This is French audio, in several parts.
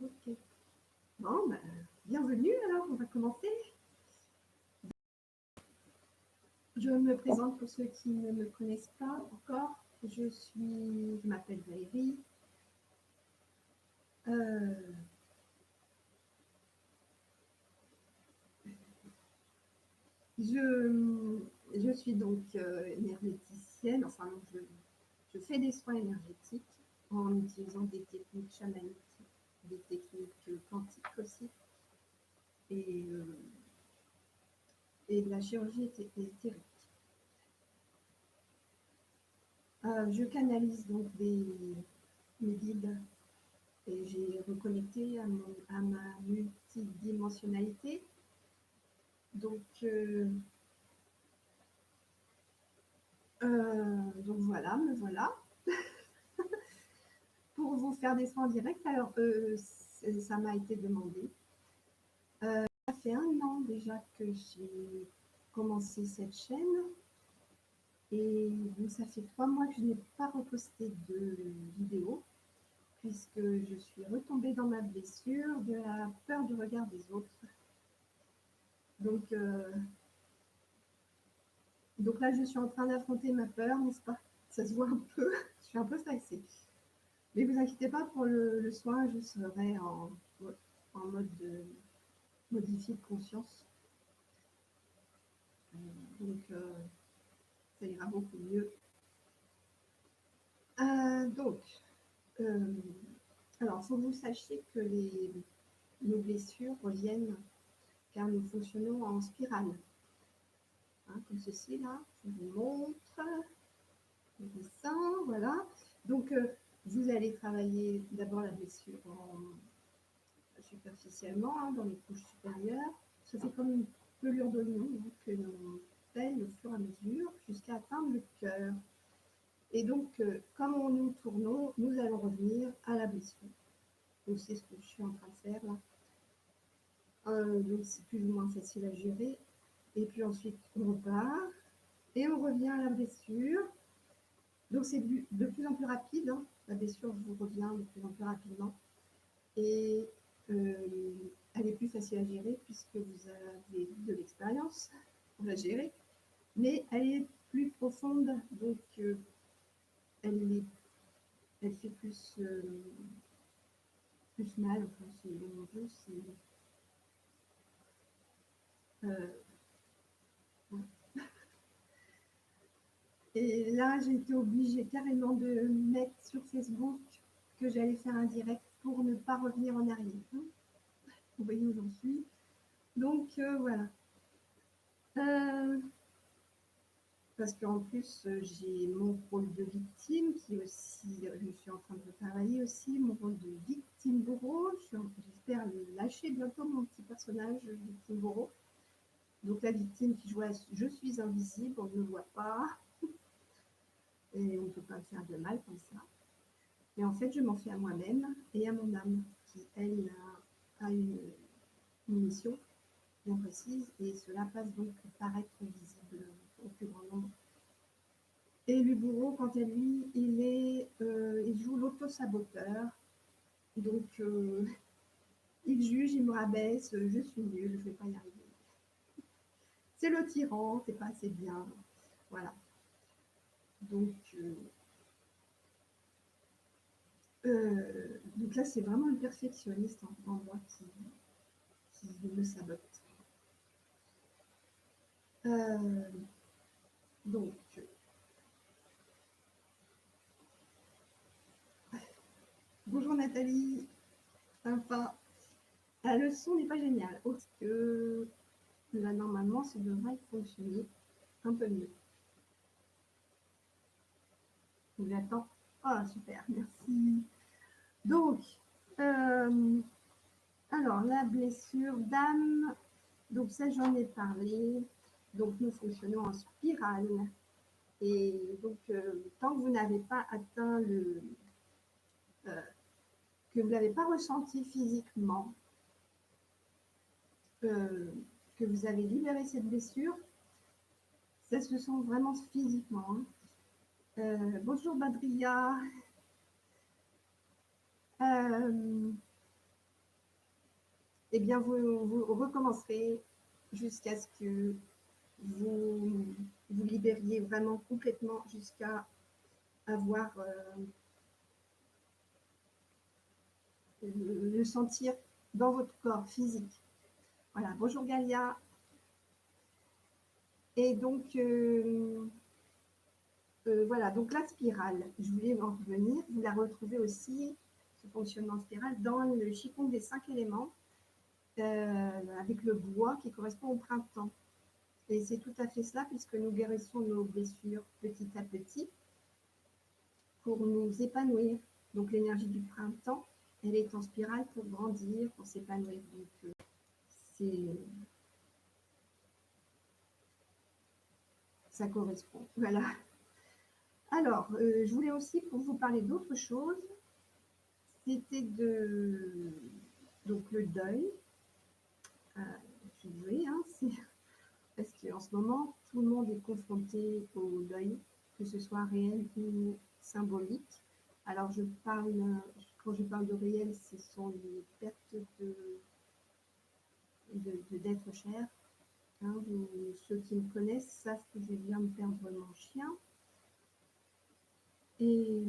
Ok. Bon, ben, bienvenue alors, on va commencer. Je me présente pour ceux qui ne me connaissent pas encore. Je m'appelle Valérie. Je suis donc énergéticienne, enfin je fais des soins énergétiques en utilisant des techniques chamaniques, des techniques quantiques aussi, et, euh, et de la chirurgie éthérique. Je canalise donc mes guides et j'ai reconnecté à ma multidimensionnalité. Donc voilà, me voilà. Pour vous faire des soins directs, alors ça m'a été demandé. Ça fait 1 an déjà que j'ai commencé cette chaîne. Et donc ça fait 3 mois que je n'ai pas reposté de vidéo, puisque je suis retombée dans ma blessure de la peur du regard des autres. Donc là, je suis en train d'affronter ma peur, n'est-ce pas? Ça se voit un peu, je suis un peu stressée. Mais vous inquiétez pas, pour le soin, je serai en mode de modifier de conscience. Donc ça ira beaucoup mieux. Donc, alors, il faut que vous sachiez que nos blessures reviennent car nous fonctionnons en spirale. Hein, comme ceci, là, je vous montre. Je descends, voilà. Donc, vous allez travailler d'abord la blessure superficiellement, hein, dans les couches supérieures. Ça fait comme une pelure d'oignon hein, que l'on fait au fur et à mesure jusqu'à atteindre le cœur. Et donc, comme nous tournons, nous allons revenir à la blessure. Donc, c'est ce que je suis en train de faire là. Donc, c'est plus ou moins facile à gérer. Et puis ensuite, on repart et on revient à la blessure. Donc, c'est de plus en plus rapide. Hein. La blessure vous revient de plus en plus rapidement. Et elle est plus facile à gérer puisque vous avez de l'expérience pour la gérer. Mais elle est plus profonde, donc elle fait plus mal. Enfin, c'est mon Dieu, ouais. Et là, j'ai été obligée carrément de mettre sur Facebook que j'allais faire un direct pour ne pas revenir en arrière. Hein. Vous voyez où j'en suis. Donc voilà. Parce qu'en plus, j'ai mon rôle de victime qui aussi, je suis en train de travailler aussi, mon rôle de victime bourreau. J'espère lâcher bientôt mon petit personnage victime bourreau. Donc la victime qui joue à je suis invisible, on ne me voit pas, et on ne peut pas me faire de mal comme ça. Mais en fait, je m'en fais à moi-même et à mon âme, qui, elle, a une mission bien précise, et cela passe donc par être visible au plus grand nombre. Et le bourreau, quant à lui, il joue l'auto-saboteur. Donc, il juge, il me rabaisse, je suis nulle, je ne vais pas y arriver. C'est le tyran, c'est pas assez bien. Voilà. Donc là, c'est vraiment le perfectionniste en moi qui me sabote. Donc, bonjour Nathalie, sympa. La leçon n'est pas géniale, parce que là, normalement, ça devrait fonctionner un peu mieux. J'attends. Ah, super, merci. Donc, alors, la blessure d'âme, donc ça, j'en ai parlé. Donc, nous fonctionnons en spirale. Et donc, tant que vous n'avez pas atteint que vous n'avez pas ressenti physiquement, que vous avez libéré cette blessure, ça se sent vraiment physiquement. Hein. Bonjour Badria. eh bien, vous recommencerez jusqu'à ce que vous vous libériez vraiment complètement, jusqu'à avoir le sentir dans votre corps physique. Voilà, bonjour Galia. Et donc, voilà, donc la spirale, je voulais en revenir, vous la retrouvez aussi, ce fonctionnement de spirale, dans le Qigong des 5 éléments, avec le bois qui correspond au printemps. Et c'est tout à fait cela, puisque nous guérissons nos blessures petit à petit pour nous épanouir. Donc l'énergie du printemps, elle est en spirale pour grandir, pour s'épanouir. Donc ça correspond. Voilà. Alors, je voulais aussi pour vous parler d'autre chose. C'était donc le deuil. Je disais, hein, parce qu'en ce moment, tout le monde est confronté au deuil, que ce soit réel ou symbolique. Alors, quand je parle de réel, ce sont les pertes d'êtres chers. Hein, ceux qui me connaissent savent que je viens de perdre mon chien. Et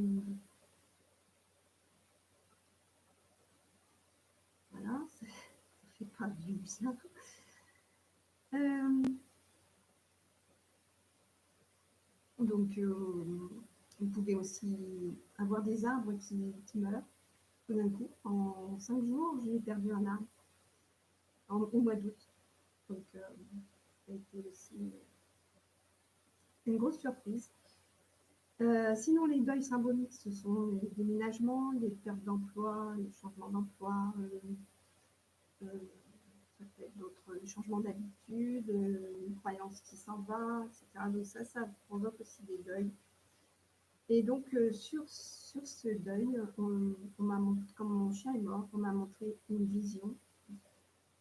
voilà, ça fait pas du bien. Donc, vous pouvez aussi avoir des arbres qui meurent tout d'un coup. En 5 jours, j'ai perdu un arbre au mois d'août. Donc, ça a été aussi une grosse surprise. Sinon, les deuils symboliques, ce sont les déménagements, les pertes d'emploi, les changements d'emploi, ça peut être d'autres changements d'habitude, une croyance qui s'en va, etc. Donc ça provoque aussi des deuils. Et donc, sur ce deuil, quand mon chien est mort, on m'a montré une vision.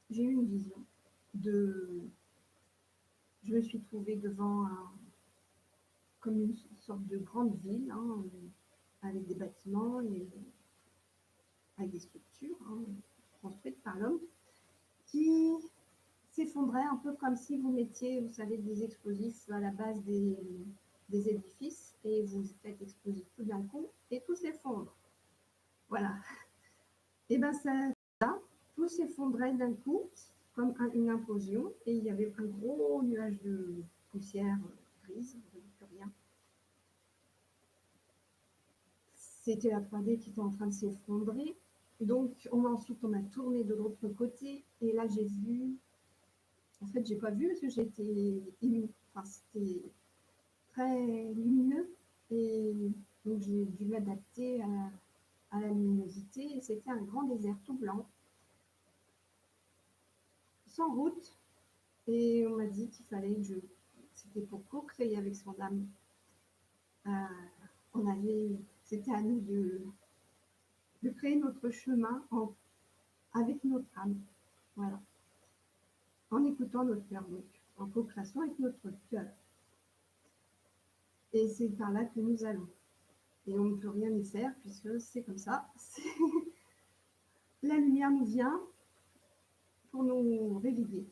J'ai eu une vision je me suis trouvée devant comme une sorte de grande ville, hein, avec des bâtiments et avec des structures, hein, construites par l'homme, qui s'effondrait un peu comme si vous mettiez, vous savez, des explosifs à la base des édifices et vous faites exploser tout d'un coup et tout s'effondre. Voilà. Et bien ça, tout s'effondrait d'un coup, comme une implosion, et il y avait un gros nuage de poussière grise, on ne voyait plus rien. C'était la 3D qui était en train de s'effondrer. Donc ensuite on m'a tourné de l'autre côté, et là j'ai vu. En fait, j'ai pas vu parce que j'étais enfin, c'était très lumineux et donc j'ai dû m'adapter à la luminosité. Et c'était un grand désert tout blanc, sans route. Et on m'a dit qu'il fallait que c'était pour co-créer avec son âme. C'était à nous de créer notre chemin avec notre âme. Voilà. En écoutant notre cœur, donc en co-création avec notre cœur. Et c'est par là que nous allons. Et on ne peut rien y faire puisque c'est comme ça. La lumière nous vient pour nous réveiller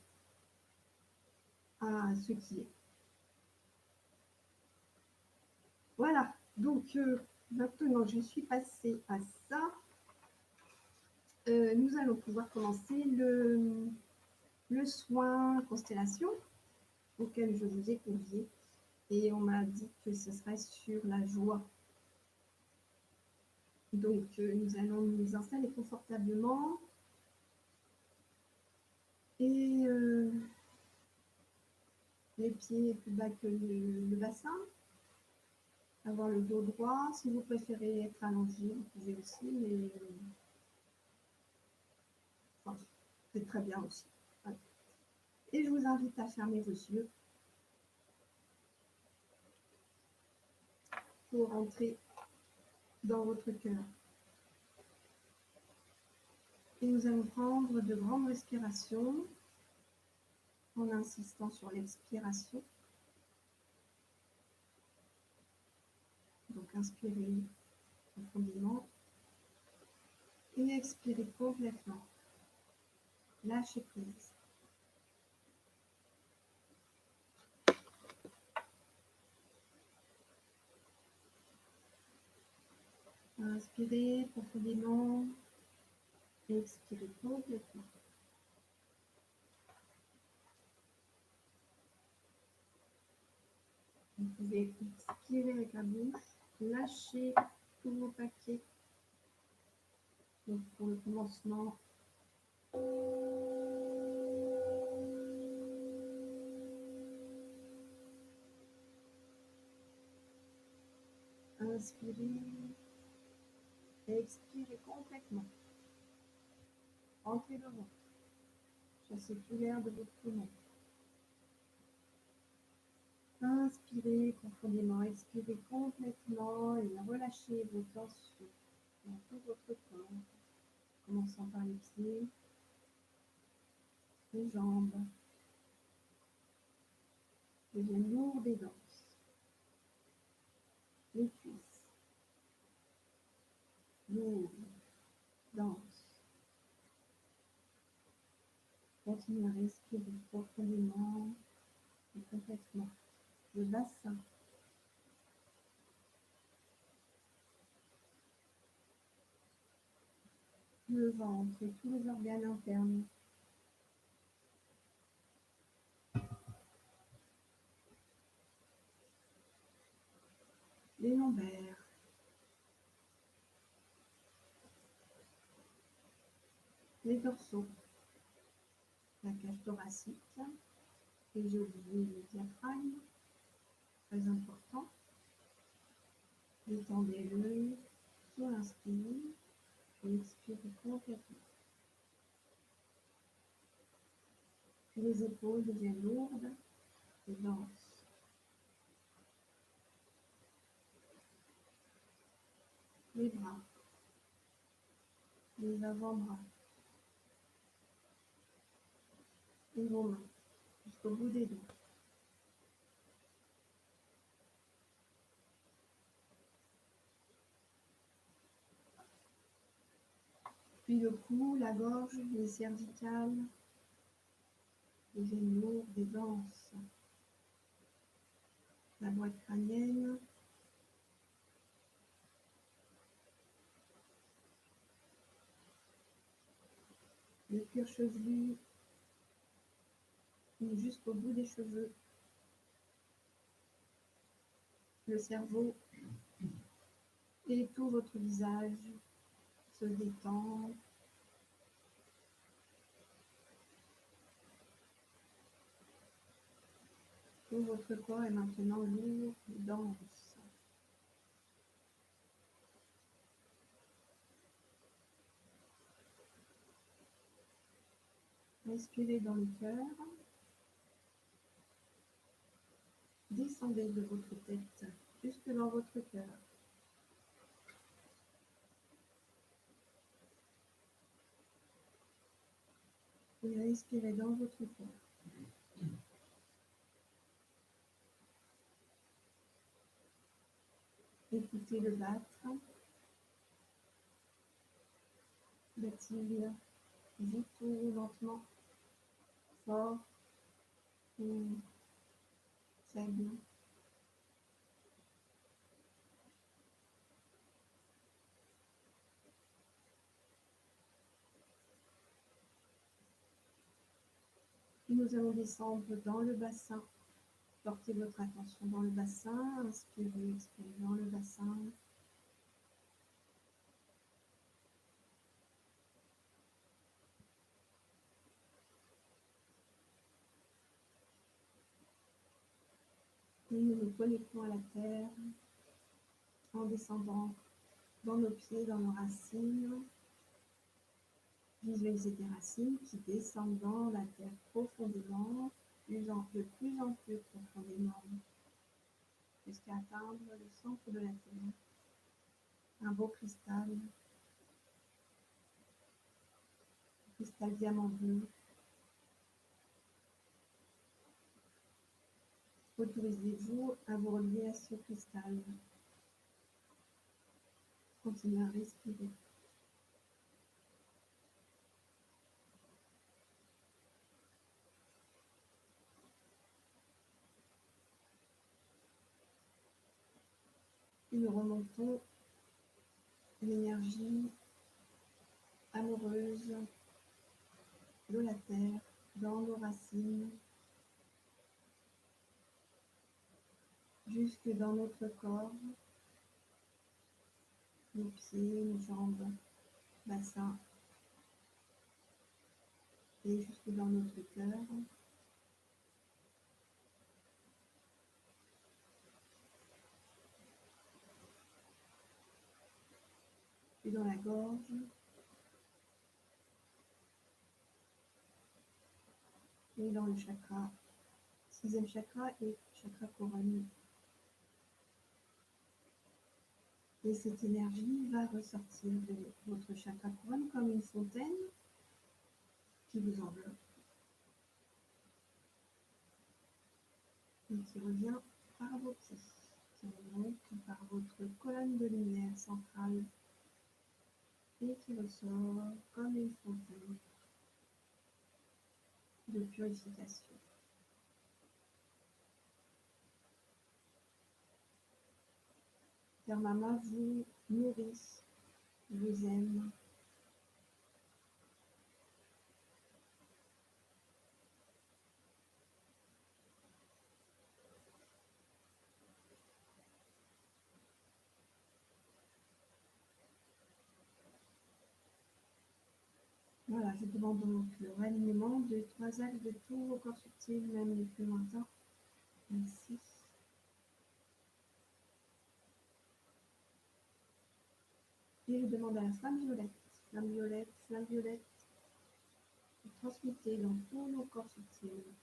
à ce qui est. Voilà, donc maintenant je suis passée à ça. Nous allons pouvoir commencer le soin constellation auquel je vous ai convié. Et on m'a dit que ce serait sur la joie. Donc nous allons nous installer confortablement. Et les pieds plus bas que le bassin. Avoir le dos droit. Si vous préférez être allongé, vous pouvez aussi, mais enfin, c'est très bien aussi. Voilà. Et je vous invite à fermer vos yeux pour entrer dans votre cœur. Et nous allons prendre de grandes respirations en insistant sur l'expiration. Donc inspirez profondément et expirez complètement. Lâchez prise. Inspirez profondément et expirez complètement. Vous pouvez expirer avec la bouche, lâcher tous vos paquets. Donc pour le commencement, inspirez, expirez complètement. Entrez le ventre. Chassez tout l'air de votre poumon. Inspirez profondément, expirez complètement et relâchez vos tensions dans tout votre corps, commençant par les pieds, les jambes, deviennent lourdes et denses, les cuisses, lourdes, denses. Continuez à respirer profondément et complètement. Le bassin, le ventre et tous les organes internes. Les lombaires, les dorsaux, la cage thoracique, et j'ai oublié le diaphragme, très important. Détendez-le sur l'inspire et expirez complètement. Puis les épaules deviennent lourdes et denses. Les bras, les avant-bras et vos mains jusqu'au bout des doigts. Puis le cou, la gorge, les cervicales deviennent lourdes et denses. La boîte crânienne, le cuir chevelu jusqu'au bout des cheveux, le cerveau et tout votre visage se détend. Tout votre corps est maintenant lourd et dense. Respirez dans le cœur. Descendez de votre tête jusque dans votre cœur. Et respirez dans votre cœur. Écoutez-le battre. Va-t-il vite ou lentement, fort ou faible? Puis nous allons descendre dans le bassin. Portez votre attention dans le bassin. Inspirez, expirez dans le bassin. Puis nous nous connectons à la terre en descendant dans nos pieds, dans nos racines. Visualisez des racines qui descendent dans la terre profondément, de plus en plus profondément, jusqu'à atteindre le centre de la terre. Un beau cristal diamant bleu. Autorisez-vous à vous relier à ce cristal. Continuez à respirer. Puis nous remontons l'énergie amoureuse de la terre dans nos racines, jusque dans notre corps, nos pieds, nos jambes, bassin, et jusque dans notre cœur. Puis dans la gorge, et dans le chakra, sixième chakra et chakra couronne. Et cette énergie va ressortir de votre chakra couronne comme une fontaine qui vous enveloppe et qui revient par vos pieds, qui remonte par votre colonne de lumière centrale et qui ressort comme une fontaine de purification. Car Maman vous nourrit, vous aime. Voilà, je demande donc le réalignement de 3 axes de tout vos corps subtils, même les plus lointains. Ici. Et je demande à la flamme violette, flamme violette, flamme violette, de transmuter dans tous nos corps subtils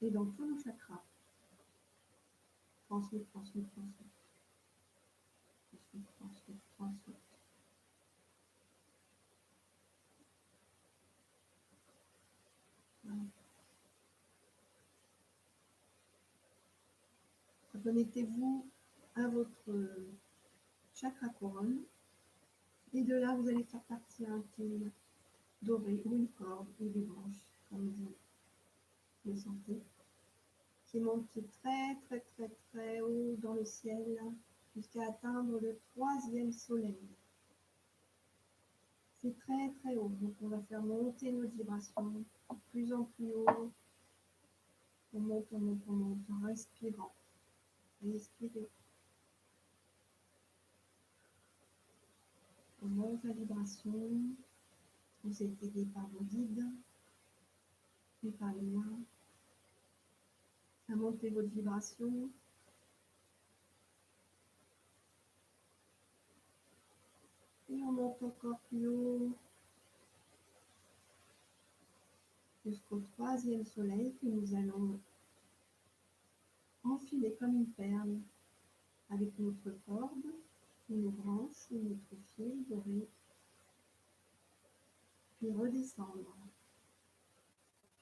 et dans tous nos chakras. Transmute, transmute, transmute. Transmute, transmute, transmute. Voilà. Connectez-vous à votre chakra couronne et de là vous allez faire partir un fil doré ou une corde ou des branches comme vous le sentez qui monte très très très très haut dans le ciel jusqu'à atteindre le 3e soleil. C'est très très haut, donc on va faire monter nos vibrations de plus en plus haut. On monte, on monte, on monte en respirant. Respirez. On monte la vibration. Vous êtes aidé par vos guides et par les mains à monter votre vibration. Et on monte encore plus haut jusqu'au 3e soleil que nous allons enfiler comme une perle avec notre corde, ou nos branches, ou notre fil doré, puis redescendre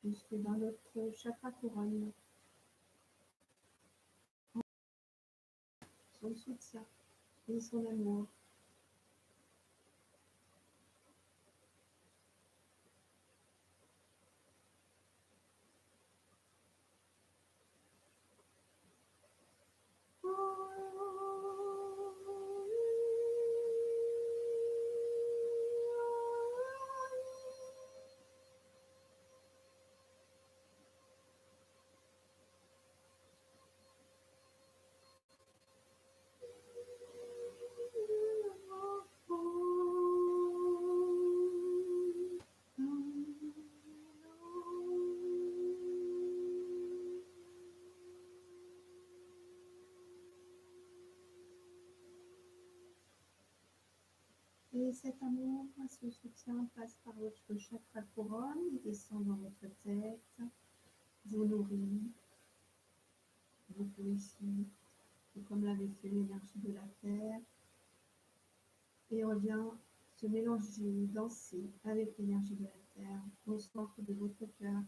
jusque dans notre chakra couronne, son soutien et son amour. Et cet amour, ce soutien passe par votre chakra couronne, il descend dans votre tête, vous nourrit, vous purifie, comme l'avait fait l'énergie de la terre, et revient se mélanger, danser avec l'énergie de la terre au centre de votre cœur.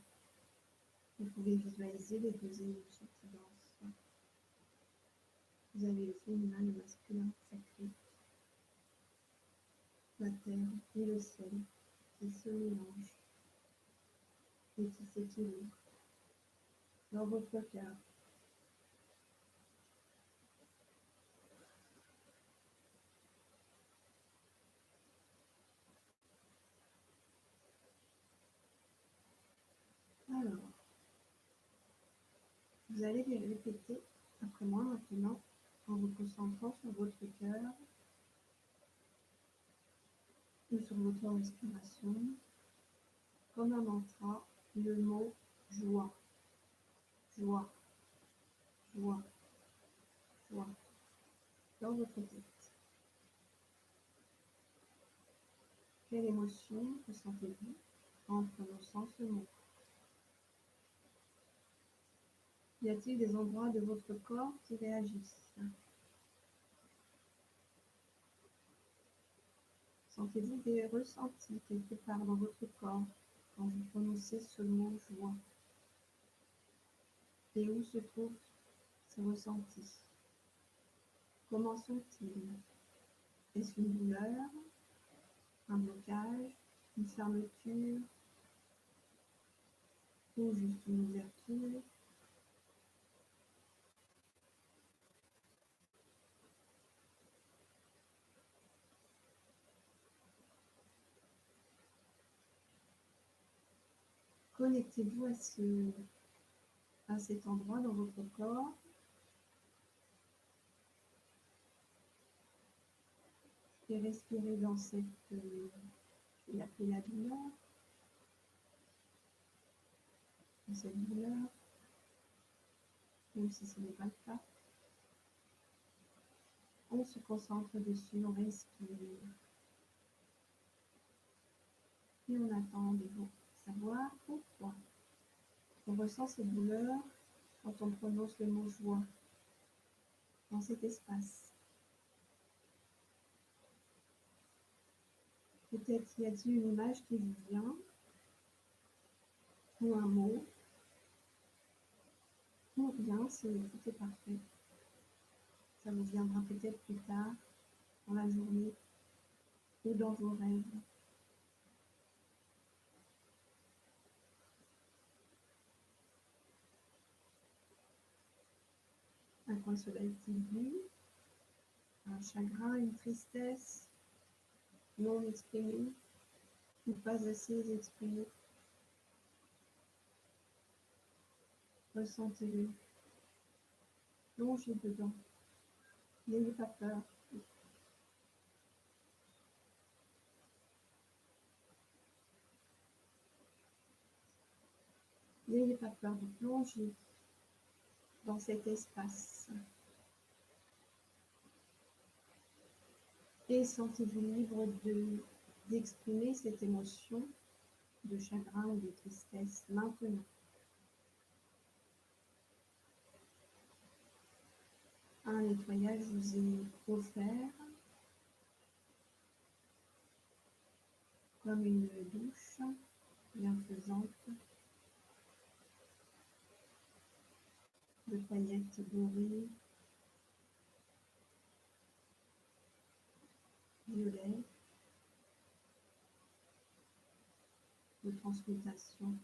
Vous pouvez visualiser les deux énergies qui dansent. Vous avez le féminin et le masculin sacré, la terre et le ciel qui se mélangent et qui s'équilibrent dans votre cœur. Vous allez les répéter après moi maintenant en vous concentrant sur votre cœur ou sur votre respiration, comme un mantra, le mot joie, joie, joie, joie, dans votre tête. Quelle émotion ressentez-vous en prononçant ce mot? Y a-t-il des endroits de votre corps qui réagissent? Sentez-vous des ressentis quelque part dans votre corps quand vous prononcez ce mot joie? Et où se trouvent ces ressentis? Comment sont-ils? Est-ce une douleur, un blocage, une fermeture ou juste une ouverture? Connectez-vous à cet endroit dans votre corps et respirez dans cette, je vais l'appeler la douleur, dans cette douleur, même si ce n'est pas le cas. On se concentre dessus, on respire et on attend de savoir pourquoi on ressent cette douleur quand on prononce le mot joie dans cet espace. Peut-être y a-t-il une image qui vous vient, ou un mot, ou rien, tout est parfait. Ça vous viendra peut-être plus tard, dans la journée, ou dans vos rêves. À quoi cela est-il dû? Un chagrin, une tristesse non exprimée, ou pas assez exprimée? Ressentez-le, plongez dedans, n'ayez pas peur. N'ayez pas peur de plonger dans cet espace et sentez-vous libre d'exprimer cette émotion de chagrin ou de tristesse maintenant. Un nettoyage vous est offert comme une douche bienfaisante de paillettes dorées, violet, de transmutation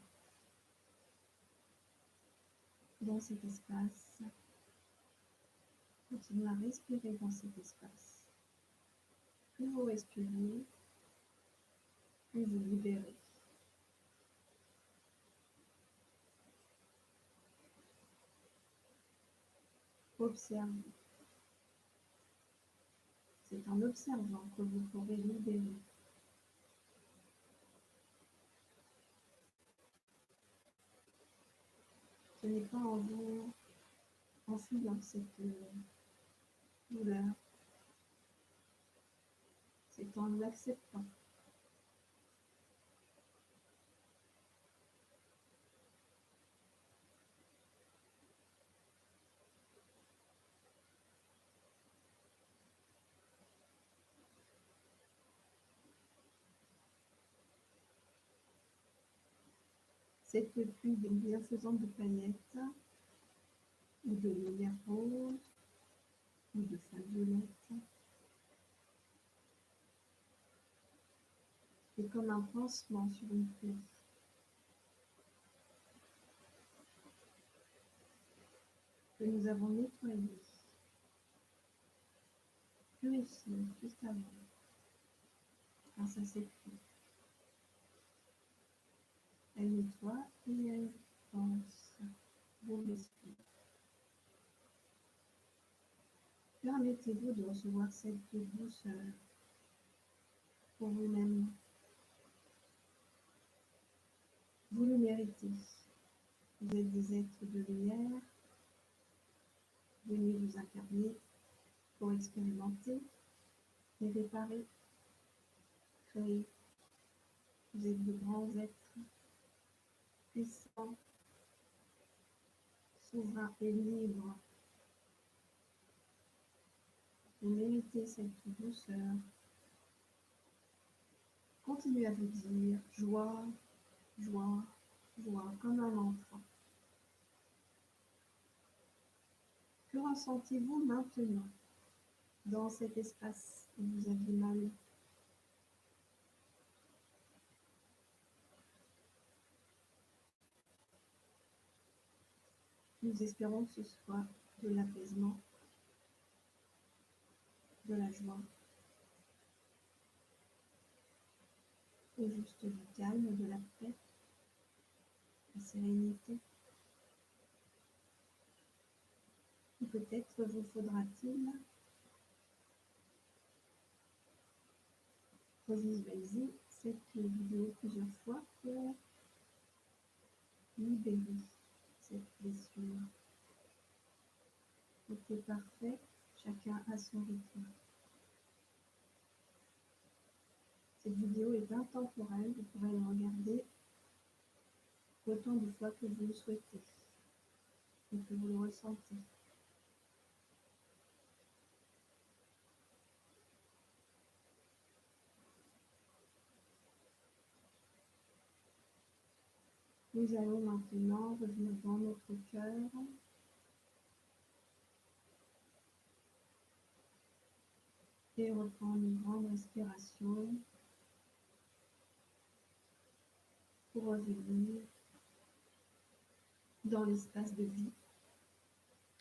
dans cet espace. Continuez à respirer dans cet espace. Plus vous respirez, plus vous libérez. Observez. C'est en observant que vous pourrez libérer. Ce n'est pas en vous enfuyant cette douleur, c'est en l'acceptant. Cette pluie bienfaisante de paillettes ou de lumière rose ou de flamme violette est comme un pansement sur une plaie. Que nous avons nettoyé, purifié juste avant, grâce à cette pluie. Elle nettoie et elle pense vos esprits. Permettez-vous de recevoir cette douceur pour vous-même. Vous le méritez. Vous êtes des êtres de lumière, venus vous incarner pour expérimenter et réparer, créer. Vous êtes de grands êtres, puissants, souverains et libres. Vous méritez cette douceur. Continuez à vous dire joie, joie, joie, comme un mantra. Que ressentez-vous maintenant dans cet espace où vous aviez mal? Nous espérons que ce soit de l'apaisement, de la joie, ou juste du calme, de la paix, la sérénité. Ou peut-être vous faudra-t-il revisualiser cette vidéo plusieurs fois pour libérer cette blessure. Tout est parfait, chacun a son rythme. Cette vidéo est intemporelle, vous pourrez la regarder autant de fois que vous le souhaitez et que vous le ressentez. Nous allons maintenant revenir dans notre cœur et reprendre une grande respiration pour revenir dans l'espace de vie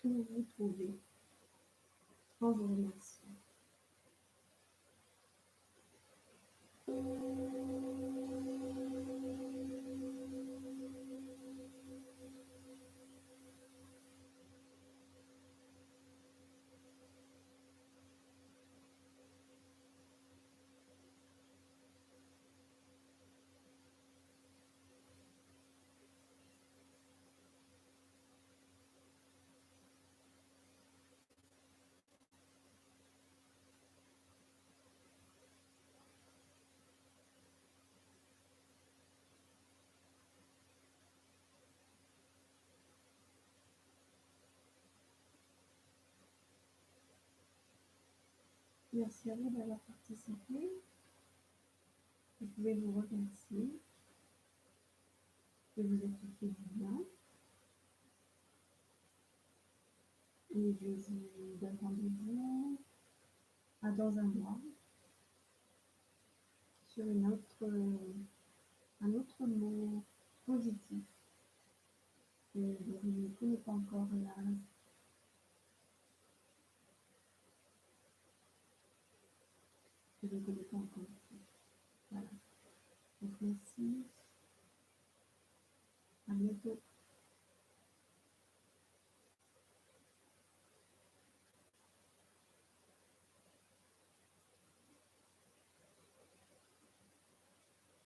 où vous vous trouvez en vous remerciant. Merci à vous d'avoir participé. Vous pouvez vous remercier que vous êtes fait du bien. Et je vous donne rendez-vous dans un mois sur un autre mot positif que je ne connais pas encore là. Que je ne connais pas encore. Voilà. Donc merci. À bientôt.